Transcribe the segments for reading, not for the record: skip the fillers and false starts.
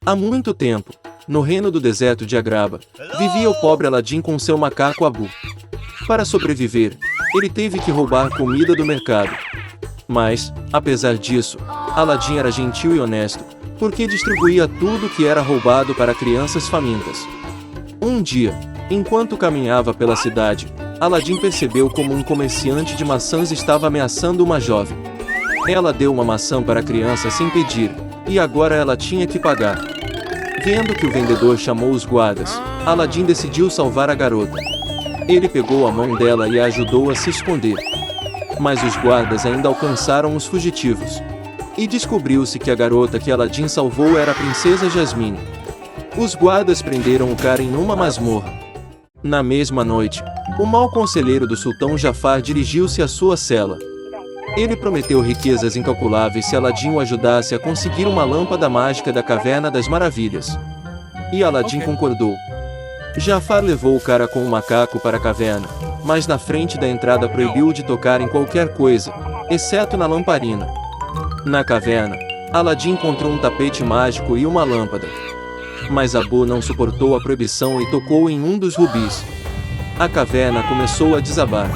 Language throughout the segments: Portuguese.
Há muito tempo, no reino do deserto de Agraba, vivia o pobre Aladim com seu macaco Abu. Para sobreviver, ele teve que roubar comida do mercado. Mas, apesar disso, Aladim era gentil e honesto, porque distribuía tudo que era roubado para crianças famintas. Um dia, enquanto caminhava pela cidade, Aladim percebeu como um comerciante de maçãs estava ameaçando uma jovem. Ela deu uma maçã para a criança sem pedir, e agora ela tinha que pagar. Vendo que o vendedor chamou os guardas, Aladim decidiu salvar a garota. Ele pegou a mão dela e a ajudou a se esconder. Mas os guardas ainda alcançaram os fugitivos. E descobriu-se que a garota que Aladim salvou era a princesa Jasmine. Os guardas prenderam o cara em uma masmorra. Na mesma noite, o mau conselheiro do sultão Jafar dirigiu-se à sua cela. Ele prometeu riquezas incalculáveis se Aladim o ajudasse a conseguir uma lâmpada mágica da Caverna das Maravilhas. E Aladim concordou. Jafar levou o cara com o macaco para a caverna, mas na frente da entrada proibiu-o de tocar em qualquer coisa, exceto na lamparina. Na caverna, Aladim encontrou um tapete mágico e uma lâmpada. Mas Abu não suportou a proibição e tocou em um dos rubis. A caverna começou a desabar.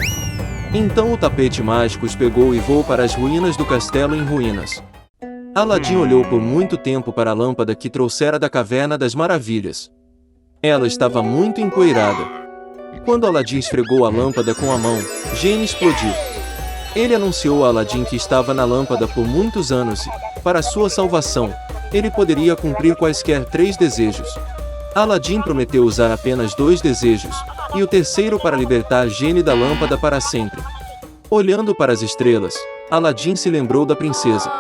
Então o tapete mágico pegou e voou para as ruínas do castelo em ruínas. Aladim olhou por muito tempo para a lâmpada que trouxera da Caverna das Maravilhas. Ela estava muito empoeirada. Quando Aladim esfregou a lâmpada com a mão, Gênio explodiu. Ele anunciou a Aladim que estava na lâmpada por muitos anos e, para sua salvação, ele poderia cumprir quaisquer 3 desejos. Aladim prometeu usar apenas 2 desejos, e o terceiro para libertar Gênio da lâmpada para sempre. Olhando para as estrelas, Aladim se lembrou da princesa.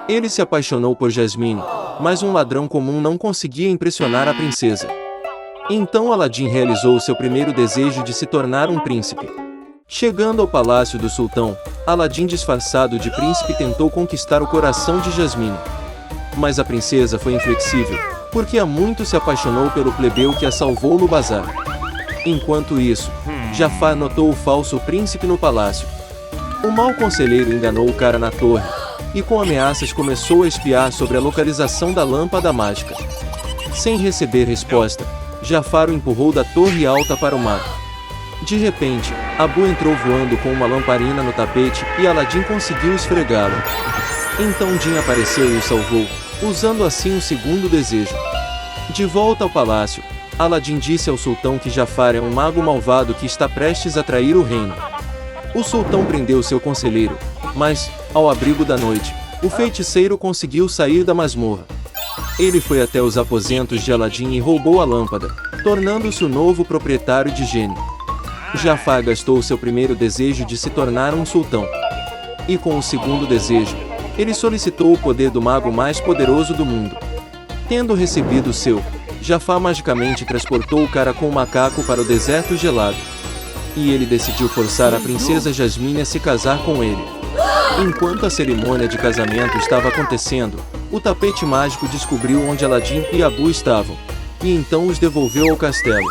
Ele se apaixonou por Jasmine, mas um ladrão comum não conseguia impressionar a princesa. Então Aladim realizou seu primeiro desejo de se tornar um príncipe. Chegando ao palácio do sultão, Aladim disfarçado de príncipe tentou conquistar o coração de Jasmine. Mas a princesa foi inflexível, porque há muito se apaixonou pelo plebeu que a salvou no bazar. Enquanto isso, Jafar notou o falso príncipe no palácio. O mau conselheiro enganou o cara na torre, e com ameaças começou a espiar sobre a localização da lâmpada mágica. Sem receber resposta, Jafar o empurrou da torre alta para o mar. De repente, Abu entrou voando com uma lamparina no tapete e Aladim conseguiu esfregá-lo. Então Jin apareceu e o salvou, usando assim o segundo desejo. De volta ao palácio, Aladim disse ao sultão que Jafar é um mago malvado que está prestes a trair o reino. O sultão prendeu seu conselheiro, mas, ao abrigo da noite, o feiticeiro conseguiu sair da masmorra. Ele foi até os aposentos de Aladim e roubou a lâmpada, tornando-se o novo proprietário de Gênio. Jafar gastou seu primeiro desejo de se tornar um sultão. E com o segundo desejo, ele solicitou o poder do mago mais poderoso do mundo. Tendo recebido o seu, Jafar magicamente transportou o cara com o macaco para o deserto gelado. E ele decidiu forçar a princesa Jasmine a se casar com ele. Enquanto a cerimônia de casamento estava acontecendo, o tapete mágico descobriu onde Aladim e Abu estavam, e então os devolveu ao castelo.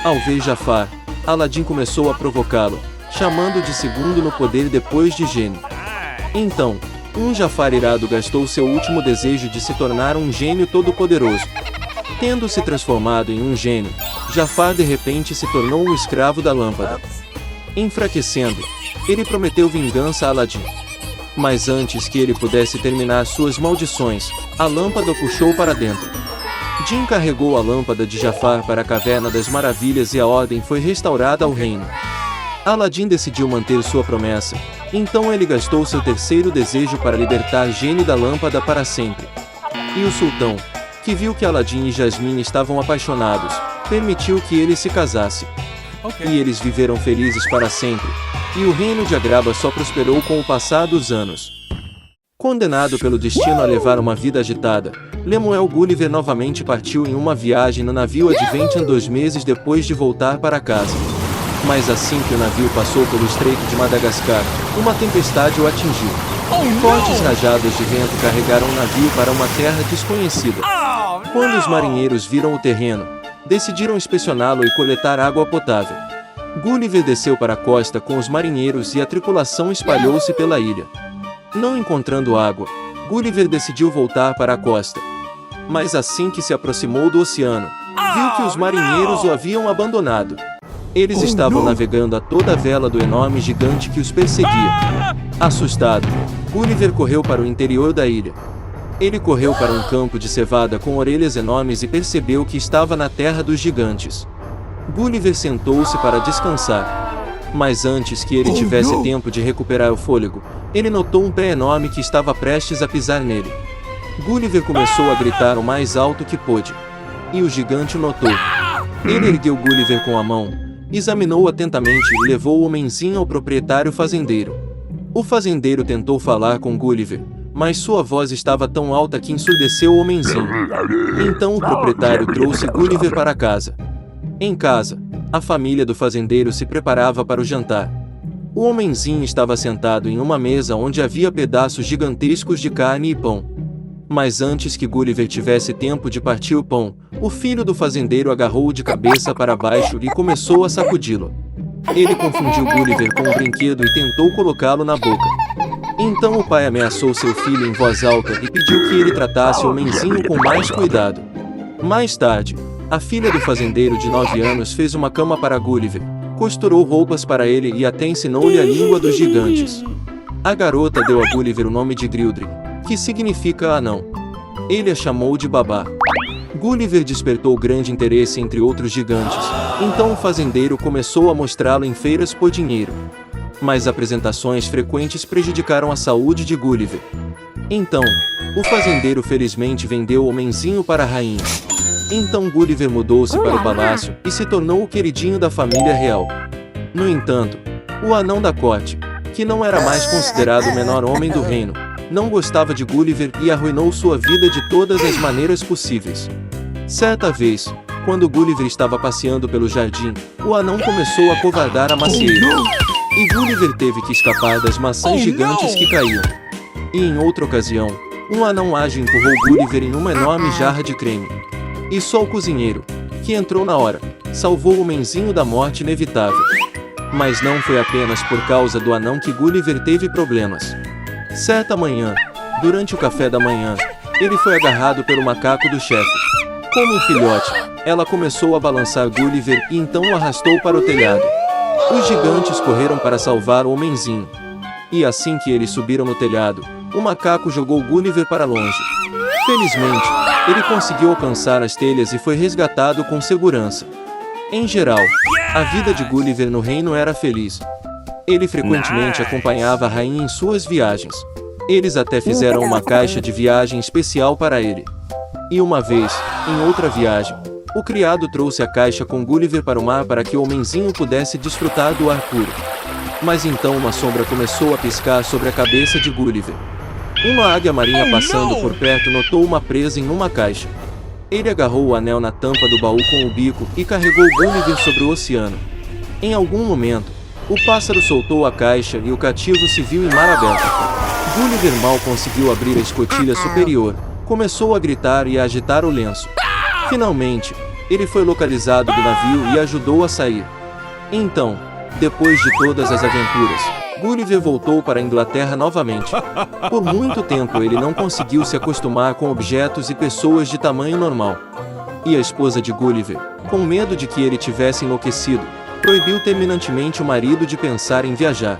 Ao ver Jafar, Aladim começou a provocá-lo, chamando de segundo no poder depois de Gênio. Então, um Jafar irado gastou seu último desejo de se tornar um gênio todo-poderoso. Tendo se transformado em um gênio, Jafar de repente se tornou um escravo da lâmpada. Enfraquecendo, ele prometeu vingança a Aladim. Mas antes que ele pudesse terminar suas maldições, a lâmpada o puxou para dentro. Jin carregou a lâmpada de Jafar para a Caverna das Maravilhas e a ordem foi restaurada ao reino. Aladim decidiu manter sua promessa, então ele gastou seu terceiro desejo para libertar Gênio da lâmpada para sempre. E o sultão, que viu que Aladim e Jasmine estavam apaixonados, permitiu que ele se casasse. E eles viveram felizes para sempre, e o reino de Agraba só prosperou com o passar dos anos. Condenado pelo destino a levar uma vida agitada, Lemuel Gulliver novamente partiu em uma viagem no navio Adventure 2 meses depois de voltar para casa. Mas assim que o navio passou pelo Estreito de Madagascar, uma tempestade o atingiu. Fortes rajadas de vento carregaram o navio para uma terra desconhecida. Quando os marinheiros viram o terreno, decidiram inspecioná-lo e coletar água potável. Gulliver desceu para a costa com os marinheiros e a tripulação espalhou-se pela ilha. Não encontrando água, Gulliver decidiu voltar para a costa. Mas assim que se aproximou do oceano, viu que os marinheiros o haviam abandonado. Eles estavam navegando a toda vela do enorme gigante que os perseguia. Assustado, Gulliver correu para o interior da ilha. Ele correu para um campo de cevada com orelhas enormes e percebeu que estava na terra dos gigantes. Gulliver sentou-se para descansar. Mas antes que ele tivesse tempo de recuperar o fôlego, ele notou um pé enorme que estava prestes a pisar nele. Gulliver começou a gritar o mais alto que pôde. E o gigante o notou. Ele ergueu Gulliver com a mão, examinou atentamente e levou o homenzinho ao proprietário fazendeiro. O fazendeiro tentou falar com Gulliver, mas sua voz estava tão alta que ensurdeceu o homenzinho. Então o proprietário trouxe Gulliver para casa. Em casa, a família do fazendeiro se preparava para o jantar. O homenzinho estava sentado em uma mesa onde havia pedaços gigantescos de carne e pão. Mas antes que Gulliver tivesse tempo de partir o pão, o filho do fazendeiro agarrou-o de cabeça para baixo e começou a sacudi-lo. Ele confundiu Gulliver com um brinquedo e tentou colocá-lo na boca. Então o pai ameaçou seu filho em voz alta e pediu que ele tratasse o homenzinho com mais cuidado. Mais tarde, a filha do fazendeiro de 9 anos fez uma cama para Gulliver, costurou roupas para ele e até ensinou-lhe a língua dos gigantes. A garota deu a Gulliver o nome de Grildri, que significa anão. Ele a chamou de Babá. Gulliver despertou grande interesse entre outros gigantes, então o fazendeiro começou a mostrá-lo em feiras por dinheiro. Mas apresentações frequentes prejudicaram a saúde de Gulliver. Então, o fazendeiro felizmente vendeu o homenzinho para a rainha. Então Gulliver mudou-se para o palácio e se tornou o queridinho da família real. No entanto, o anão da corte, que não era mais considerado o menor homem do reino, não gostava de Gulliver e arruinou sua vida de todas as maneiras possíveis. Certa vez, quando Gulliver estava passeando pelo jardim, o anão começou a covardar a macieira. E Gulliver teve que escapar das maçãs gigantes que caíam. E em outra ocasião, um anão ágil empurrou Gulliver em uma enorme jarra de creme. E só o cozinheiro, que entrou na hora, salvou o homenzinho da morte inevitável. Mas não foi apenas por causa do anão que Gulliver teve problemas. Certa manhã, durante o café da manhã, ele foi agarrado pelo macaco do chefe. Como um filhote, ela começou a balançar Gulliver e então o arrastou para o telhado. Os gigantes correram para salvar o homenzinho. E assim que eles subiram no telhado, o macaco jogou Gulliver para longe. Felizmente, ele conseguiu alcançar as telhas e foi resgatado com segurança. Em geral, a vida de Gulliver no reino era feliz. Ele frequentemente acompanhava a rainha em suas viagens. Eles até fizeram uma caixa de viagem especial para ele. E uma vez, em outra viagem, o criado trouxe a caixa com Gulliver para o mar para que o homenzinho pudesse desfrutar do ar puro. Mas então uma sombra começou a piscar sobre a cabeça de Gulliver. Uma águia marinha passando por perto notou uma presa em uma caixa. Ele agarrou o anel na tampa do baú com o bico e carregou Gulliver sobre o oceano. Em algum momento, o pássaro soltou a caixa e o cativo se viu em mar aberto. Gulliver mal conseguiu abrir a escotilha superior, começou a gritar e a agitar o lenço. Finalmente, ele foi localizado do navio e ajudou a sair. Então, depois de todas as aventuras, Gulliver voltou para a Inglaterra novamente. Por muito tempo ele não conseguiu se acostumar com objetos e pessoas de tamanho normal. E a esposa de Gulliver, com medo de que ele tivesse enlouquecido, proibiu terminantemente o marido de pensar em viajar.